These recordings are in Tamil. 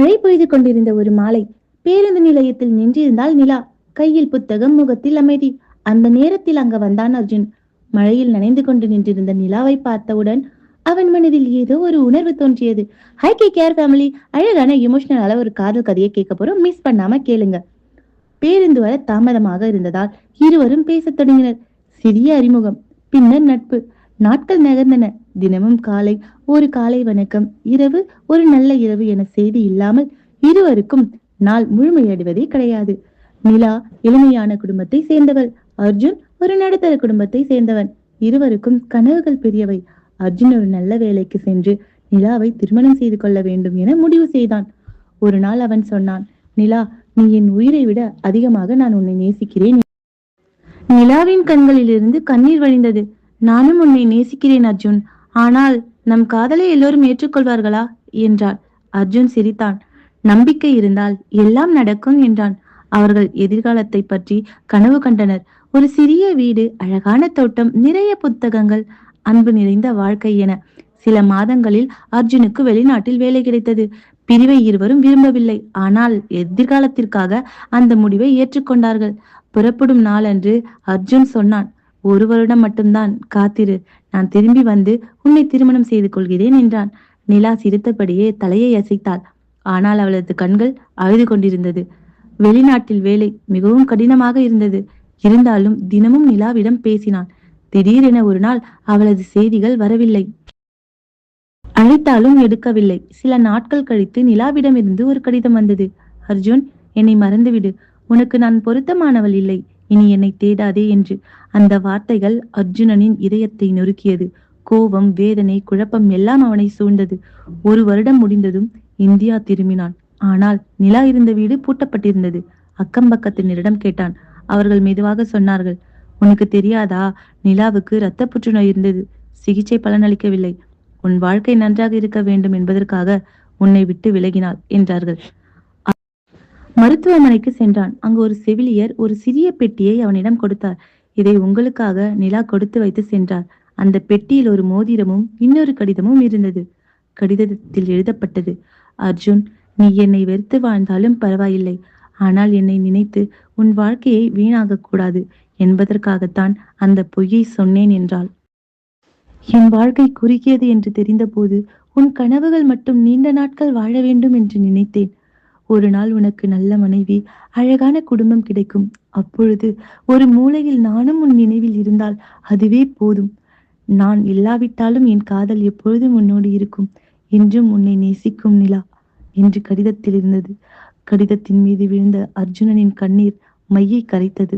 மழை பெய்து கொண்டிருந்த ஒரு மாலை. பேருந்து நிலையத்தில் நின்றிருந்தாள் நிலா. கையில் புத்தகம், முகத்தில் அமைதி. அந்த நேரத்தில் அங்க வந்தான் அர்ஜுன். மழையில் நனைந்து கொண்டு நின்றிருந்த நிலாவை பார்த்தவுடன் அவன் மனதில் ஏதோ ஒரு உணர்வு தோன்றியது. ஹை கே கேர் ஃபேமிலி, அழகான எமோஷனலால ஒரு காதல் கதையை கேட்க போறோம். மிஸ் பண்ணாம கேளுங்க. பேருந்து வர தாமதமாக இருந்ததால் இருவரும் பேசத் தொடங்கினர். சிறிய அறிமுகம், பின்னர் நட்பு. நாட்கள் நகர்ந்தன. தினமும் காலை ஒரு காலை வணக்கம், இரவு ஒரு நல்ல இரவு என செய்தி இல்லாமல் இருவருக்கும் நாள் முழுமையடைவதே கிடையாது. நிலா எளிமையான குடும்பத்தை சேர்ந்தவள். அர்ஜுன் ஒரு நடுத்தர குடும்பத்தை சேர்ந்தவன். இருவருக்கும் கனவுகள் பெரியவை. அர்ஜுன் ஒரு நல்ல வேலைக்கு சென்று நிலாவை திருமணம் செய்து கொள்ள வேண்டும் என முடிவு செய்தான். ஒரு நாள் அவன் சொன்னான், நிலா, நீ என் உயிரை விட அதிகமாக நான் உன்னை நேசிக்கிறேன். நிலாவின் கண்களிலிருந்து கண்ணீர் வழிந்தது. நானும் உன்னை நேசிக்கிறேன் அர்ஜுன். ஆனால் நம் காதலை எல்லோரும் ஏற்றுக்கொள்வார்களா என்றாள். அர்ஜுன் சிரித்தான். நம்பிக்கை இருந்தால் எல்லாம் நடக்கும் என்றான். அவர்கள் எதிர்காலத்தை பற்றி கனவு கண்டனர். ஒரு சிறிய வீடு, அழகான தோட்டம், நிறைய புத்தகங்கள், அன்பு நிறைந்த வாழ்க்கை என. சில மாதங்களில் அர்ஜுனுக்கு வெளிநாட்டில் வேலை கிடைத்தது. பிரிவை இருவரும் விரும்பவில்லை. ஆனால் எதிர்காலத்திற்காக அந்த முடிவை ஏற்றுக்கொண்டார்கள். புறப்படும் நாளன்று அர்ஜுன் சொன்னான், ஒரு வருடம் மட்டும்தான் காத்திரு, நான் திரும்பி வந்து உன்னை திருமணம் செய்து கொள்கிறேன் என்றான். நிலா சிரித்தபடியே தலையை அசைத்தாள். ஆனால் அவளது கண்கள் அழுது கொண்டிருந்தது. வெளிநாட்டில் வேலை மிகவும் கடினமாக இருந்தது. இருந்தாலும் தினமும் நிலாவிடம் பேசினான். திடீரென ஒரு நாள் அவளது செய்திகள் வரவில்லை. அழைத்தாலும் எடுக்கவில்லை. சில நாட்கள் கழித்து நிலாவிடமிருந்து ஒரு கடிதம் வந்தது. அர்ஜுன், என்னை மறந்துவிடு. உனக்கு நான் பொருத்தமானவள் இல்லை. இனி என்னை தேடாதே என்று. அந்த வார்த்தைகள் அர்ஜுனனின் இதயத்தை நொறுக்கியது. கோபம், வேதனை, குழப்பம் எல்லாம் அவனை சூழ்ந்தது. ஒரு வருடம் முடிந்ததும் இந்தியா திரும்பினான். ஆனால் நிலா இருந்த வீடு பூட்டப்பட்டிருந்தது. அக்கம் பக்கத்தினரிடம் கேட்டான். அவர்கள் மெதுவாக சொன்னார்கள், உனக்கு தெரியாதா, நிலாவுக்கு இரத்த புற்றுநோய் இருந்தது. சிகிச்சை பலனளிக்கவில்லை. உன் வாழ்க்கை நன்றாக இருக்க வேண்டும் என்பதற்காக உன்னை விட்டு விலகினாள் என்றார்கள். மருத்துவமனைக்கு சென்றான். அங்கு ஒரு செவிலியர் ஒரு சிறிய பெட்டியை அவனிடம் கொடுத்தார். இதை உங்களுக்காக நிலா கொடுத்து வைத்து சென்றார். அந்த பெட்டியில் ஒரு மோதிரமும் இன்னொரு கடிதமும் இருந்தது. கடிதத்தில் எழுதப்பட்டது, அர்ஜுன், நீ என்னை வெறுத்து வாழ்ந்தாலும் பரவாயில்லை. ஆனால் என்னை நினைத்து உன் வாழ்க்கையை வீணாக கூடாது என்பதற்காகத்தான் அந்த பொய்யை சொன்னேன் என்றாள். என் வாழ்க்கை குறுகியது என்று தெரிந்த போது உன் கனவுகள் மட்டும் நீண்ட நாட்கள் வாழ வேண்டும் என்று நினைத்தேன். ஒரு நாள் உனக்கு நல்ல மனைவி, அழகான குடும்பம் கிடைக்கும். அப்பொழுது ஒரு மூலையில் நானும் உன் நினைவில் இருந்தால் அதுவே போதும். நான் இல்லாவிட்டாலும் என் காதல் எப்பொழுதும் உன்னோடு இருக்கும். என்றும் உன்னை நேசிக்கும் நிலா என்று கடிதத்தில் இருந்தது. கடிதத்தின் மீது விழுந்த அர்ஜுனனின் கண்ணீர் மையை கரைத்தது.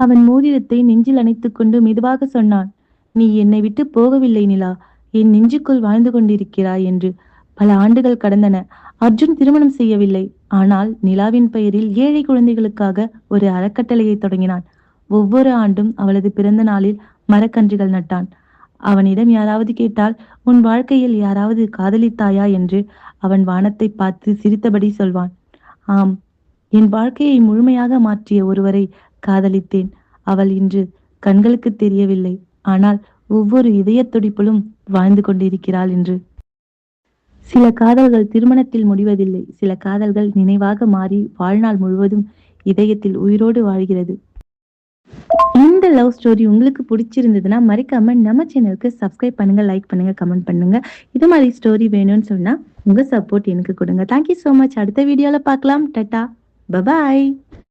அவன் மோதிரத்தை நெஞ்சில் அணைத்துக் கொண்டு மெதுவாக சொன்னான், நீ என்னை விட்டு போகவில்லை நிலா, என் நெஞ்சுக்குள் வாழ்ந்து கொண்டிருக்கிறாய் என்று. பல ஆண்டுகள் கடந்தன. அர்ஜுன் திருமணம் செய்யவில்லை. ஆனால் நிலாவின் பெயரில் ஏழை குழந்தைகளுக்காக ஒரு அறக்கட்டளையை தொடங்கினான். ஒவ்வொரு ஆண்டும் அவளது பிறந்த நாளில் மரக்கன்றுகள் நட்டான். அவனிடம் யாராவது கேட்டால், உன் வாழ்க்கையில் யாராவது காதலித்தாயா என்று அவன் வானத்தை பார்த்து சிரித்தபடி சொல்வான். ஆம், என் வாழ்க்கையை முழுமையாக மாற்றிய ஒருவரை காதலித்தேன். அவள் இன்று கண்களுக்கு தெரியவில்லை. ஆனால் ஒவ்வொரு இதய துடிப்பிலும் வாழ்ந்து கொண்டிருக்கிறாள் என்று. சில காதல்கள் திருமணத்தில் முடிவதில்லை. சில காதல்கள் நினைவாக மாறி வாழ்நாள் முழுவதும் இதயத்தில் உயிரோடு வாழ்கிறது. இந்த லவ் ஸ்டோரி உங்களுக்கு பிடிச்சிருந்ததுன்னா மறக்காம நம்ம சேனலுக்கு சப்ஸ்கிரைப் பண்ணுங்க, லைக் பண்ணுங்க, கமெண்ட் பண்ணுங்க. இது மாதிரி ஸ்டோரி வேணும்னு சொன்னா உங்க சப்போர்ட் எனக்கு கொடுங்க. Thank you so much. அடுத்த வீடியோல பார்க்கலாம். டாடா, பபாய்.